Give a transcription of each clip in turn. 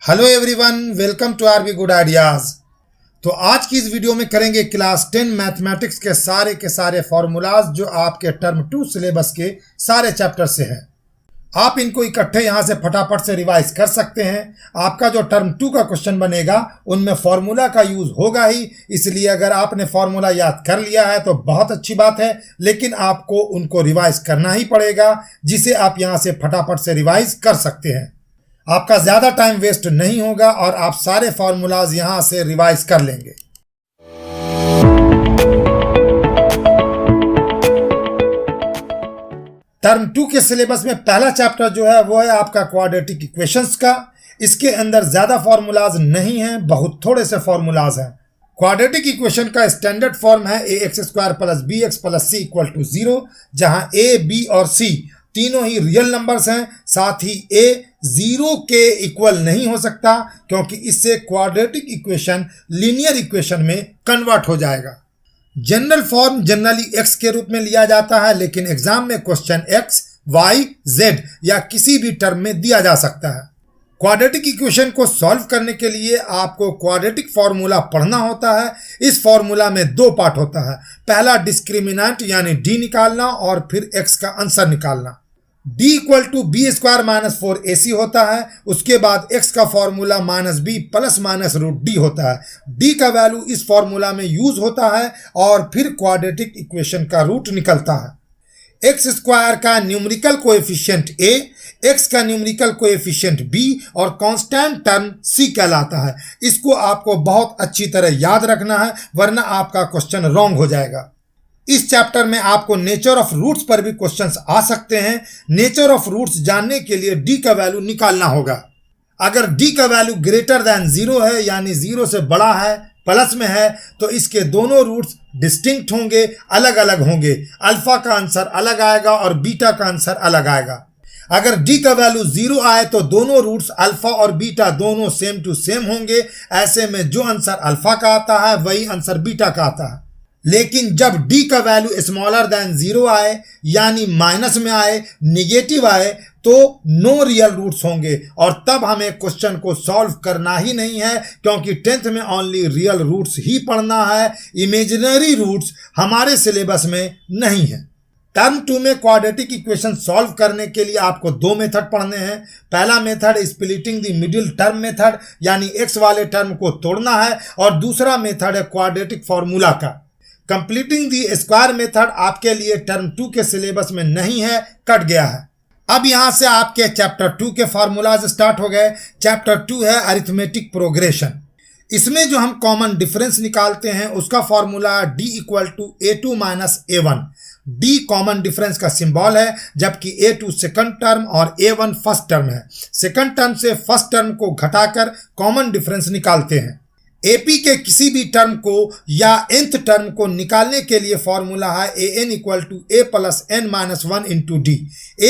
Hello everyone, welcome to RB good ideas. तो आज की इस वीडियो में करेंगे क्लास 10 मैथमेटिक्स के सारे फॉर्मूलाज जो आपके टर्म 2 सिलेबस के सारे चैप्टर से हैं। आप इनको इकट्ठे यहाँ से फटाफट से रिवाइज कर सकते हैं। आपका जो टर्म 2 का क्वेश्चन बनेगा उनमें फॉर्मूला का यूज होगा ही, इसलिए अगर आपने फॉर्मूला याद कर लिया है तो बहुत अच्छी बात है, लेकिन आपको उनको रिवाइज करना ही पड़ेगा, जिसे आप यहाँ से फटाफट से रिवाइज कर सकते हैं। आपका ज्यादा टाइम वेस्ट नहीं होगा और आप सारे फॉर्मूलाज यहां से रिवाइज कर लेंगे। टर्म 2 के सिलेबस में पहला चैप्टर जो है वो है आपका क्वाड्रेटिक इक्वेशंस का। इसके अंदर ज्यादा फॉर्मूलाज नहीं हैं, बहुत थोड़े से फॉर्मूलाज हैं। क्वाड्रेटिक इक्वेशन का स्टैंडर्ड फॉर्म है ax² + bx + c = 0, जहां a, b और c तीनों ही रियल नंबर्स हैं। साथ ही a 0 के इक्वल नहीं हो सकता, क्योंकि इससे क्वाड्रेटिक इक्वेशन लीनियर इक्वेशन में कन्वर्ट हो जाएगा। जनरल फॉर्म जनरली x के रूप में लिया जाता है, लेकिन एग्जाम में क्वेश्चन x, y, z या किसी भी टर्म में दिया जा सकता है। क्वाड्रेटिक इक्वेशन को सॉल्व करने के लिए आपको क्वाड्रेटिक फॉर्मूला पढ़ना होता है। इस फॉर्मूला में दो पार्ट होता है। पहला डिस्क्रिमिनेंट यानी d निकालना और फिर x का आंसर निकालना। d = b² - 4ac होता है। उसके बाद x का फॉर्मूला -b ± √d होता है। d का वैल्यू इस फॉर्मूला में यूज होता है और फिर क्वाड्रेटिक इक्वेशन का रूट निकलता है। x² का न्यूमेरिकल कोएफिशिएंट a, x का न्यूमेरिकल कोएफिशिएंट b और कांस्टेंट टर्म c कहलाता है। इसको आपको बहुत अच्छी तरह याद रखना है, वरना आपका क्वेश्चन रॉन्ग हो जाएगा। इस चैप्टर में आपको नेचर ऑफ रूट्स पर भी क्वेश्चंस आ सकते हैं। नेचर ऑफ रूट्स जानने के लिए d का वैल्यू निकालना होगा। अगर d का वैल्यू ग्रेटर देन 0 है, यानी 0 से बड़ा है, प्लस में है, तो इसके दोनों रूट्स डिस्टिंक्ट होंगे, अलग अलग होंगे। अल्फा का आंसर अलग आएगा और बीटा का आंसर अलग आएगा। अगर d का वैल्यू 0 आए तो दोनों रूट्स अल्फा और बीटा दोनों सेम टू सेम होंगे। ऐसे में जो आंसर अल्फा का आता है वही आंसर बीटा का आता है। लेकिन जब d का वैल्यू स्मॉलर देन 0 आए, यानी माइनस में आए, निगेटिव आए, तो नो रियल रूट्स होंगे और तब हमें क्वेश्चन को सॉल्व करना ही नहीं है, क्योंकि 10th में ओनली रियल रूट्स ही पढ़ना है। इमेजिनरी रूट्स हमारे सिलेबस में नहीं है। टर्म 2 में क्वाड्रेटिक इक्वेशन सॉल्व करने के लिए आपको दो मेथड पढ़ने हैं। पहला method splitting the middle term method, यानी x वाले टर्म को तोड़ना है, और दूसरा मेथड है क्वाड्रेटिक फॉर्मूला का। कंप्लीटिंग दी स्क्वायर मेथड आपके लिए टर्म 2 के सिलेबस में नहीं है, कट गया है। अब यहां से आपके चैप्टर 2 के फॉर्मूलाज स्टार्ट हो गए। चैप्टर 2 है अरिथमेटिक प्रोग्रेशन। इसमें जो हम कॉमन डिफरेंस निकालते हैं उसका formula d = a2 - a1। d common difference का सिंबल है, जबकि a2 सेकंड टर्म और a1 फर्स्ट टर्म है। सेकंड टर्म से फर्स्ट टर्म को घटाकर कॉमन डिफरेंस निकालते हैं। AP के किसी भी टर्म को या nth टर्म को निकालने के लिए फॉर्मूला है an = a + n - 1 × d।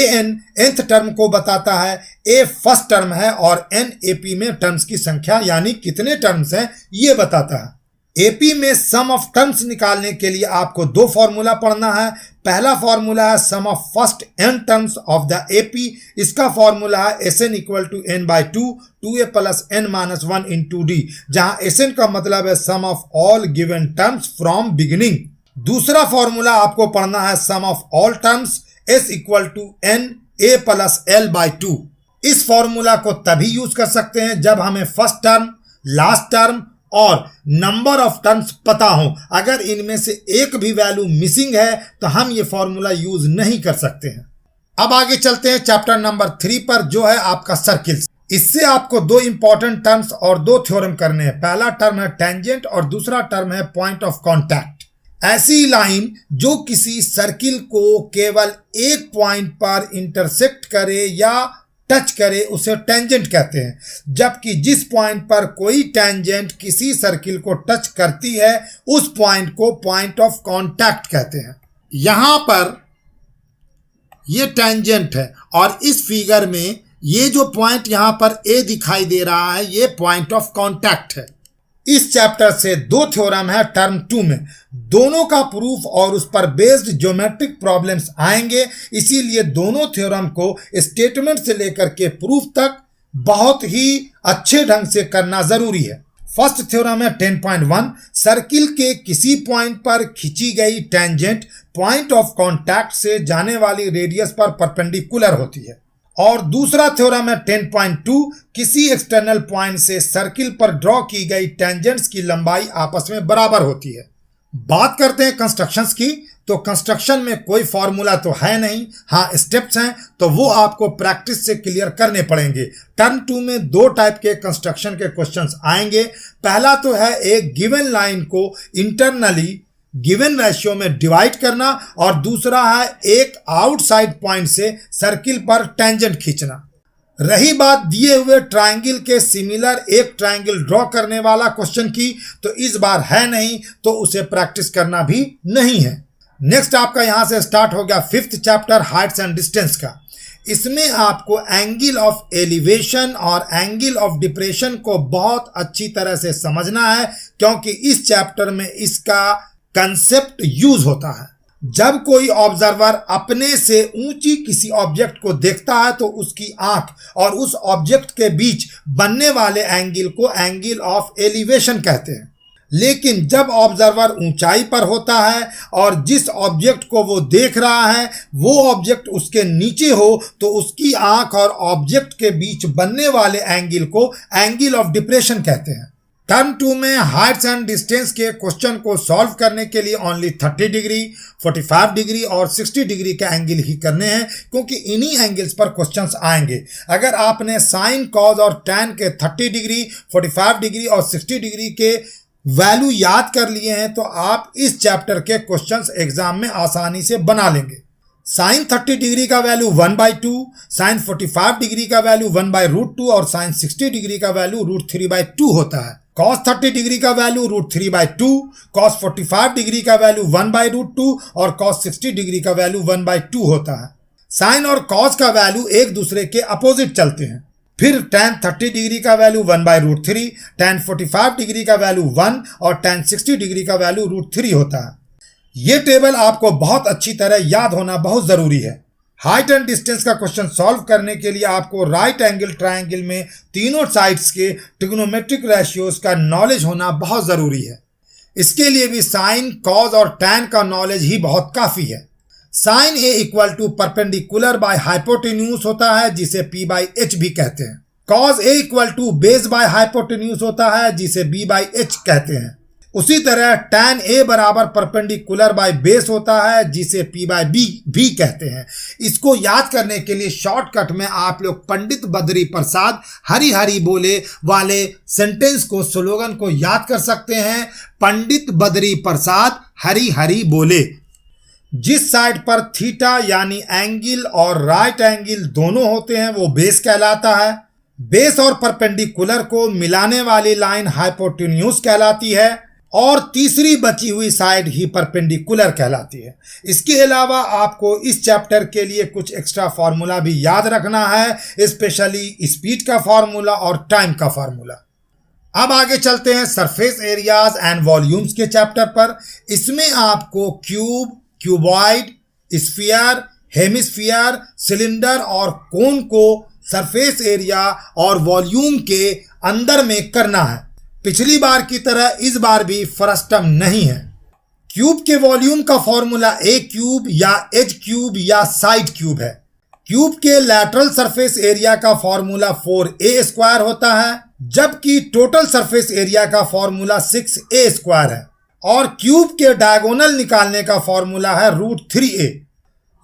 an nth term को बताता है, a फर्स्ट टर्म है और n AP में टर्म्स की संख्या यानी कितने टर्म्स हैं ये बताता है। AP में सम ऑफ टर्म्स निकालने के लिए आपको दो फॉर्मूला पढ़ना है। पहला फॉर्मूला है sum of first n terms of the AP। इसका फॉर्मूला है Sn = n/2 2a + n - 1 × d, जहां Sn का मतलब है sum of all given terms from beginning. दूसरा फॉर्मूला आपको पढ़ना है sum of all terms, S = n a + l/2। इस फॉर्मूला को तभी यूज कर सकते हैं जब हमें फर्स्ट टर्म, लास्ट टर्म और नंबर ऑफ टर्म्स पता हो। अगर इनमें से एक भी वैल्यू मिसिंग है तो हम ये फॉर्मूला यूज नहीं कर सकते हैं। अब आगे चलते हैं चैप्टर नंबर 3 पर, जो है आपका सर्किल्स। इससे आपको दो इंपॉर्टेंट टर्म्स और दो थ्योरम करने हैं। पहला टर्म है टेंजेंट और दूसरा टर्म है पॉइंट ऑफ कांटेक्ट। ऐसी लाइन जो किसी सर्किल को केवल एक पॉइंट पर इंटरसेक्ट करे या टच करे उसे टेंजेंट कहते हैं, जबकि जिस पॉइंट पर कोई टेंजेंट किसी सर्किल को टच करती है उस पॉइंट को पॉइंट ऑफ कांटेक्ट कहते हैं। यहां पर ये टेंजेंट है और इस फिगर में ये जो पॉइंट यहां पर A दिखाई दे रहा है ये पॉइंट ऑफ कांटेक्ट है। इस चैप्टर से दो थ्योरम है टर्म 2 में, दोनों का प्रूफ और उस पर बेस्ड ज्योमेट्रिक प्रॉब्लम्स आएंगे। इसीलिए दोनों थ्योरम को स्टेटमेंट से लेकर के प्रूफ तक बहुत ही अच्छे ढंग से करना जरूरी है। फर्स्ट थ्योरम है 10.1, सर्किल के किसी पॉइंट पर खींची गई टेंजेंट पॉइंट ऑफ कांटेक्ट से जाने वाली रेडियस पर परपेंडिकुलर होती है। और दूसरा थ्योरम है 10.2, किसी एक्सटर्नल पॉइंट से सर्किल पर ड्रॉ की गई टेंजेंट्स की लंबाई आपस में बराबर होती है। बात करते हैं कंस्ट्रक्शंस की, तो कंस्ट्रक्शन में कोई फॉर्मूला तो है नहीं, हाँ स्टेप्स हैं, तो वो आपको प्रैक्टिस से क्लियर करने पड़ेंगे। टर्म 2 में 2 टाइप के कंस्ट्रक्शन के क्वेश्चंस आएंगे। पहला तो है एक गिवन लाइन को इंटरनली गिवन रेशियो में डिवाइड करना, और दूसरा है एक आउटसाइड पॉइंट से सर्किल पर टेंजेंट खींचना। रही बात दिए हुए ट्रायंगल के सिमिलर एक ट्रायंगल ड्रॉ करने वाला क्वेश्चन की, तो इस बार है नहीं, तो उसे प्रैक्टिस करना भी नहीं है। नेक्स्ट आपका यहां से स्टार्ट हो गया 5th chapter Heights and distance का। इसमें आपको एंगल ऑफ एलिवेशन और एंगल ऑफ डिप्रेशन को बहुत अच्छी तरह से समझना है, क्योंकि इस चैप्टर में इसका कंसेप्ट यूज होता है। जब कोई ऑब्जर्वर अपने से ऊंची किसी ऑब्जेक्ट को देखता है तो उसकी आंख और उस ऑब्जेक्ट के बीच बनने वाले एंगल को एंगल ऑफ एलिवेशन कहते हैं। लेकिन जब ऑब्जर्वर ऊंचाई पर होता है और जिस ऑब्जेक्ट को वो देख रहा है वो ऑब्जेक्ट उसके नीचे हो, तो उसकी आंख और ऑब्जेक्ट के बीच बनने वाले एंगल को एंगल ऑफ डिप्रेशन कहते हैं। टर्म 2 में हाइट्स एंड डिस्टेंस के क्वेश्चन को सॉल्व करने के लिए ओनली 30 डिग्री, 45 डिग्री और 60 डिग्री के एंगल ही करने हैं, क्योंकि इन्हीं एंगल्स पर क्वेश्चंस आएंगे। अगर आपने साइन, कॉज और टैन के 30 डिग्री, 45 डिग्री और 60 डिग्री के वैल्यू याद कर लिए हैं तो आप इस चैप्टर के क्वेश्चंस एग्जाम में आसानी से बना लेंगे। साइन 30 डिग्री का वैल्यू 1/2, साइन 45 डिग्री का वैल्यू 1/√2 और साइन 60 डिग्री का वैल्यू √3/2 होता है। cos 30 डिग्री का वैल्यू √3/2, cos 45 डिग्री का वैल्यू 1/√2 और cos 60 डिग्री का वैल्यू 1/2 होता है। साइन और cos का वैल्यू एक दूसरे के अपोजिट चलते हैं। फिर tan 30 डिग्री का वैल्यू 1/√3, tan 45 डिग्री का वैल्यू 1 और tan 60 डिग्री का वैल्यू √3 होता है। ये टेबल आपको बहुत अच्छी तरह याद होना बहुत जरूरी है। हाइट एंड डिस्टेंस का क्वेश्चन सॉल्व करने के लिए आपको राइट एंगल ट्रायंगल में तीनों साइड्स के ट्रिग्नोमेट्रिक रेशियोज का नॉलेज होना बहुत जरूरी है। इसके लिए भी साइन, कॉज और टैन का नॉलेज ही बहुत काफी है। Sine A equal to perpendicular by hypotenuse होता है, जिसे P/H भी कहते हैं। Cos A equal to base by hypotenuse होता है, जिसे B/H कहते हैं। उसी तरह tan A बराबर परपेंडिकुलर बाय बेस होता है, जिसे P/B भी कहते हैं। इसको याद करने के लिए शॉर्टकट में आप लोग पंडित बद्री प्रसाद हरी हरी बोले वाले सेंटेंस को, स्लोगन को याद कर सकते हैं। पंडित बद्री प्रसाद हरी हरी बोले। जिस साइड पर थीटा यानी एंगल और राइट एंगल दोनों होते हैं वो बेस कहलाता है। बेस और परपेंडिकुलर को मिलाने वाली लाइन हाइपोटेन्यूज कहलाती है और तीसरी बची हुई साइड ही परपेंडिकुलर कहलाती है। इसके अलावा आपको इस चैप्टर के लिए कुछ एक्स्ट्रा फार्मूला भी याद रखना है, स्पेशली स्पीड का फार्मूला और टाइम का फार्मूला। अब आगे चलते हैं सरफेस एरियाज एंड वॉल्यूम्स के चैप्टर पर। इसमें आपको cube, cuboid, sphere, hemisphere, cylinder और कोन को सरफेस एरिया और वॉल्यूम के अंदर में करना है। पिछली बार की तरह इस बार भी फर्स्ट टर्म नहीं है। क्यूब के वॉल्यूम का फॉर्मूला ए क्यूब या एज क्यूब या साइड क्यूब है। क्यूब के लैटरल सरफेस एरिया का फॉर्मूला 4a² होता है, जबकि टोटल सरफेस एरिया का फॉर्मूला 6a² है। और क्यूब के डायगोनल निकालने का फॉर्मूला है √3a।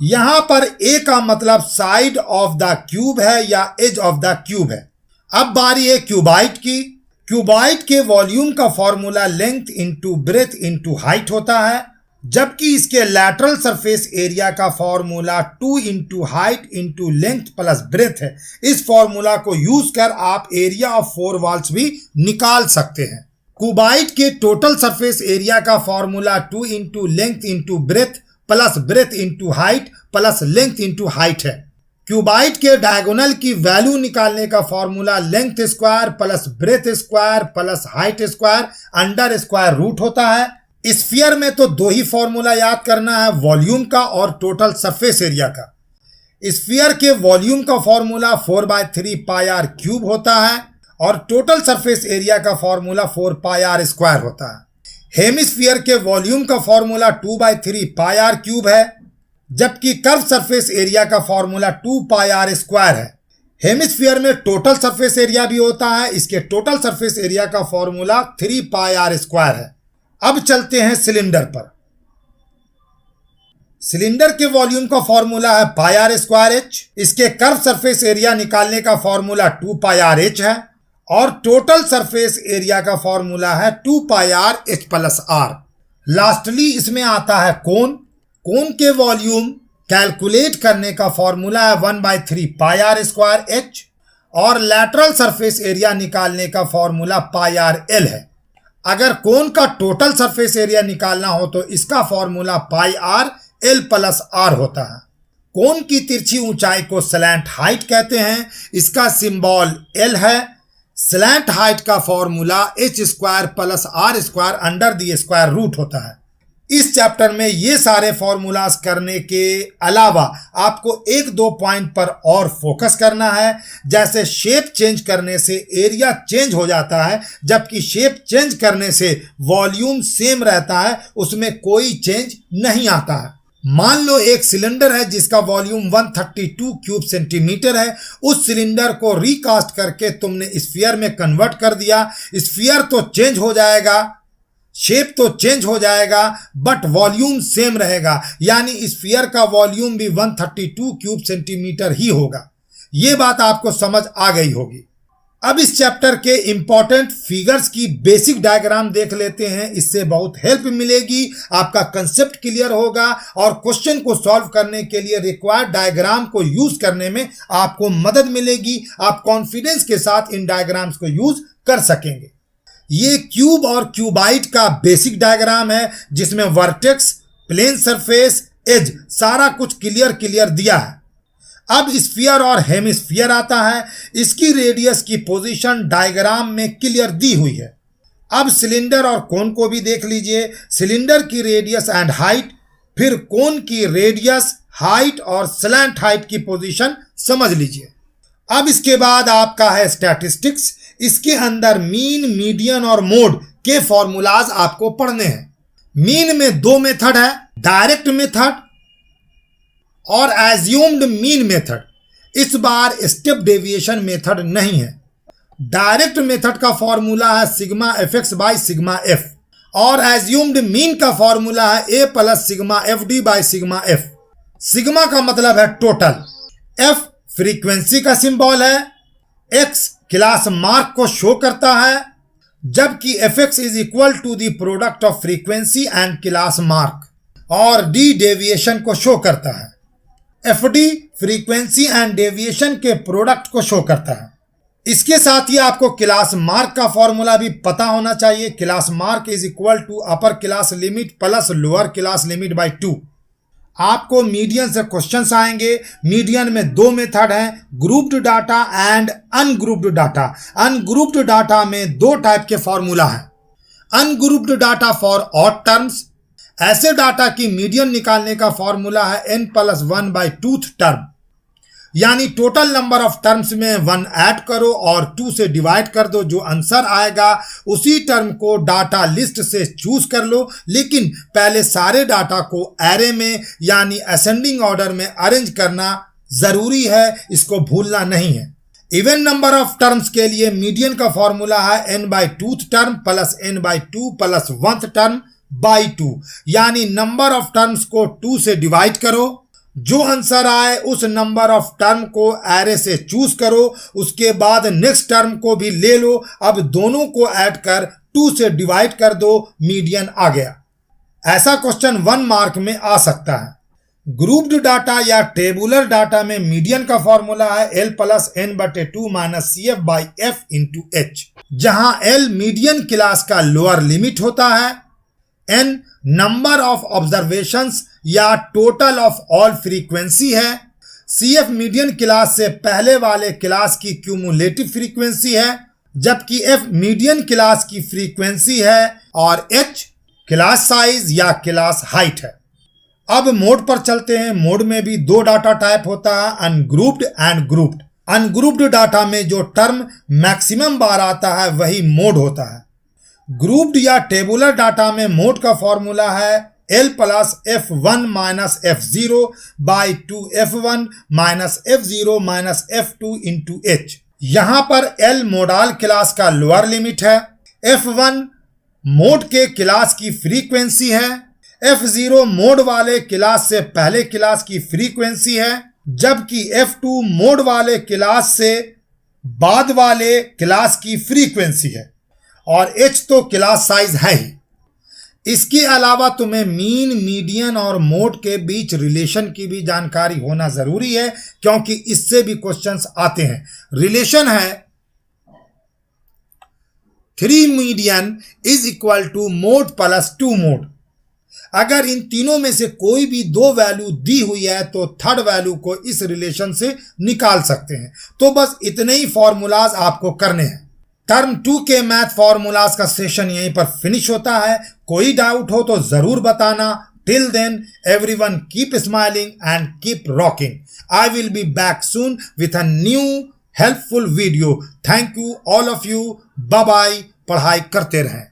यहां पर a का मतलब साइड ऑफ द क्यूब है या एज ऑफ द क्यूब है। अब बारी है क्यूबाइड की। क्यूबाइड के वॉल्यूम का formula length into breadth into height होता है, जबकि इसके लैटरल सरफेस एरिया का formula 2 into height into length plus breadth है। इस फॉर्मूला को यूज कर आप एरिया ऑफ 4 वॉल्स भी निकाल सकते हैं। क्यूबाइड के टोटल सरफेस एरिया का formula 2 into length into breadth into height plus length into height है। क्यूबाइड के डायगोनल की वैल्यू निकालने का formula length square plus breadth square plus height square under square root होता है। स्फीयर में तो 2 ही फॉर्मूला याद करना है, वॉल्यूम का और टोटल सरफेस एरिया का। स्फीयर के वॉल्यूम का फॉर्मूला 4/3 पाई आर क्यूब होता है और टोटल सरफेस एरिया का फॉर्मूला 4 पाई आर स्क्वायर होता है। हेमिस्फीयर के वॉल्यूम का फॉर्मूला 2/3 पाई आर क्यूब है, जबकि कर्व सरफेस एरिया का फॉर्मूला 2 पाई आर स्क्वायर है। हेमिस्फीयर में टोटल सरफेस एरिया भी होता है, इसके टोटल सरफेस एरिया का फॉर्मूला 3 पाई आर स्क्वायर है। अब चलते हैं सिलेंडर पर। सिलेंडर के वॉल्यूम का फॉर्मूला है पाई आर स्क्वायर एच, इसके कर्व सरफेस एरिया निकालने का फॉर्मूला 2 पाई आर एच है और टोटल सरफेस एरिया का फॉर्मूला है 2 pi r h plus r. Lastly इसमें आता है कोन। कोन के वॉल्यूम कैलकुलेट करने का फॉर्मूला है 1/3 पाई आर स्क्वायर एच और लैटरल सरफेस एरिया निकालने का फॉर्मूला पाई आर एल है। अगर कोन का टोटल सरफेस एरिया निकालना हो तो इसका formula pi r l plus r होता है। कोन की तिरछी ऊंचाई को स्लैंट हाइट कहते हैं, इसका सिंबल एल है। स्लैंट हाइट का formula h square plus r square under the square root होता है। इस चैप्टर में ये सारे फॉर्मूलाज करने के अलावा आपको 1-2 पॉइंट पर और फोकस करना है। जैसे शेप चेंज करने से एरिया चेंज हो जाता है, जबकि शेप चेंज करने से वॉल्यूम सेम रहता है, उसमें कोई चेंज नहीं आता है। मान लो एक सिलेंडर है जिसका वॉल्यूम 132 क्यूब सेंटीमीटर है। उस सिलेंडर को रिकास्ट करके तुमने स्फीयर में कन्वर्ट कर दिया। स्फीयर तो चेंज हो जाएगा, शेप तो चेंज हो जाएगा, बट वॉल्यूम सेम रहेगा, यानी स्फीयर का वॉल्यूम भी 132 क्यूब सेंटीमीटर ही होगा। ये बात आपको समझ आ गई होगी। अब इस चैप्टर के इंपॉर्टेंट फिगर्स की बेसिक डायग्राम देख लेते हैं, इससे बहुत हेल्प मिलेगी, आपका कंसेप्ट क्लियर होगा और क्वेश्चन को सॉल्व करने के लिए रिक्वायर्ड डायग्राम को यूज करने में आपको मदद मिलेगी। आप कॉन्फिडेंस के साथ इन डायग्राम्स को यूज कर सकेंगे। ये क्यूब और क्यूबाइट का बेसिक डायग्राम है जिसमें वर्टेक्स, प्लेन सरफेस, एज सारा कुछ क्लियर दिया है। अब स्फीयर और हेमिस्फीयर आता है। इसकी रेडियस की पोजीशन डायग्राम में क्लियर दी हुई है। अब सिलेंडर और कोन को भी देख लीजिए। सिलेंडर की रेडियस एंड हाइट, फिर कोन की रेडियस, हाइट और स्लैंट हाइट की पोजीशन समझ लीजिए। अब इसके बाद आपका है स्टैटिस्टिक्स। इसके अंदर मीन, मीडियन और मोड के फॉर्मूलाज आपको पढ़ने हैं। मीन में 2 मेथड है, डायरेक्ट मेथड और एज्यूम्ड मीन मेथड। इस बार स्टेप डेविएशन मेथड नहीं है। डायरेक्ट मेथड का फॉर्मूला है sigma f x by sigma f और एज्यूम्ड मीन का फॉर्मूला है a plus sigma f d by sigma f. Sigma का मतलब है टोटल, एफ फ्रीक्वेंसी का सिंबल है, एक्स क्लास मार्क को शो करता है, जबकि f x is equal to the product of frequency and class mark, और डी डेविएशन को शो करता है। F d frequency and deviation के प्रोडक्ट को शो करता है। इसके साथ ही आपको क्लास मार्क का फॉर्मूला भी पता होना चाहिए। Class mark is equal to upper class limit plus lower class limit by 2। आपको मीडियन से क्वेश्चंस आएंगे। मीडियन में 2 मेथड हैं, grouped data and ungrouped data. Ungrouped data में 2 टाइप के फॉर्मूला हैं। Ungrouped data for odd terms, ऐसे data की मीडियन निकालने का फॉर्मूला है n+1/2 टर्म, यानी टोटल नंबर ऑफ टर्म्स में 1 ऐड करो और 2 से डिवाइड कर दो। जो आंसर आएगा उसी टर्म को डाटा लिस्ट से चूज कर लो, लेकिन पहले सारे डाटा को एरे में यानी असेंडिंग ऑर्डर में अरेंज करना जरूरी है, इसको भूलना नहीं है। इवन नंबर ऑफ टर्म्स के लिए मीडियन का फॉर्मूला है n/2 term plus n/2 plus 1th term by 2, यानी नंबर ऑफ टर्म्स को 2 से डिवाइड करो, जो आंसर आए उस नंबर ऑफ टर्म को एरे से चूज करो, उसके बाद नेक्स्ट टर्म को भी ले लो। अब दोनों को ऐड कर 2 से डिवाइड कर दो, मीडियन आ गया। ऐसा क्वेश्चन 1 मार्क में आ सकता है। ग्रुप्ड डाटा या टेबुलर डाटा में मीडियन का फॉर्मूला है L+n/2 minus CF/F into H, जहां L मीडियन क्लास का लोअर लिमिट होता है, n नंबर ऑफ ऑब्जर्वेशंस या टोटल ऑफ ऑल फ्रीक्वेंसी है, CF मीडियन क्लास से पहले वाले क्लास की क्यूमुलेटिव फ्रीक्वेंसी है, जबकि F मीडियन क्लास की फ्रीक्वेंसी है और H क्लास साइज या क्लास हाइट है। अब मोड पर चलते हैं। मोड में भी दो डाटा टाइप होता है, ungrouped and grouped. Ungrouped data में जो टर्म मैक्सिमम बार आता है वही मोड होता है। ग्रुप्ड या टेबुलर डाटा में मोड का फॉर्मूला है L plus F1 minus F0 by 2F1 minus F0 minus F2 into H। यहां पर L मोडाल क्लास का लोअर लिमिट है, F1 मोड के क्लास की फ्रीक्वेंसी है, F0 मोड वाले क्लास से पहले क्लास की फ्रीक्वेंसी है, जबकि F2 मोड वाले क्लास से बाद वाले क्लास की फ्रीक्वेंसी है, और H तो क्लास साइज है ही। इसके अलावा तुम्हें मीन, मीडियन और मोड के बीच रिलेशन की भी जानकारी होना जरूरी है, क्योंकि इससे भी क्वेश्चंस आते हैं। रिलेशन है 3 median is equal to mode plus 2 mode. अगर इन तीनों में से कोई भी दो वैल्यू दी हुई है तो थर्ड वैल्यू को इस रिलेशन से निकाल सकते हैं। तो बस इतने ही फॉर्मूलाज आपको करने हैं। टर्म 2 के मैथ फॉर्मूलाज का सेशन यहीं पर फिनिश होता है। कोई डाउट हो तो जरूर बताना। Till then everyone keep smiling and keep rocking. I will be back soon with a new helpful video. Thank you all of you. Bye bye. पढ़ाई करते रहें।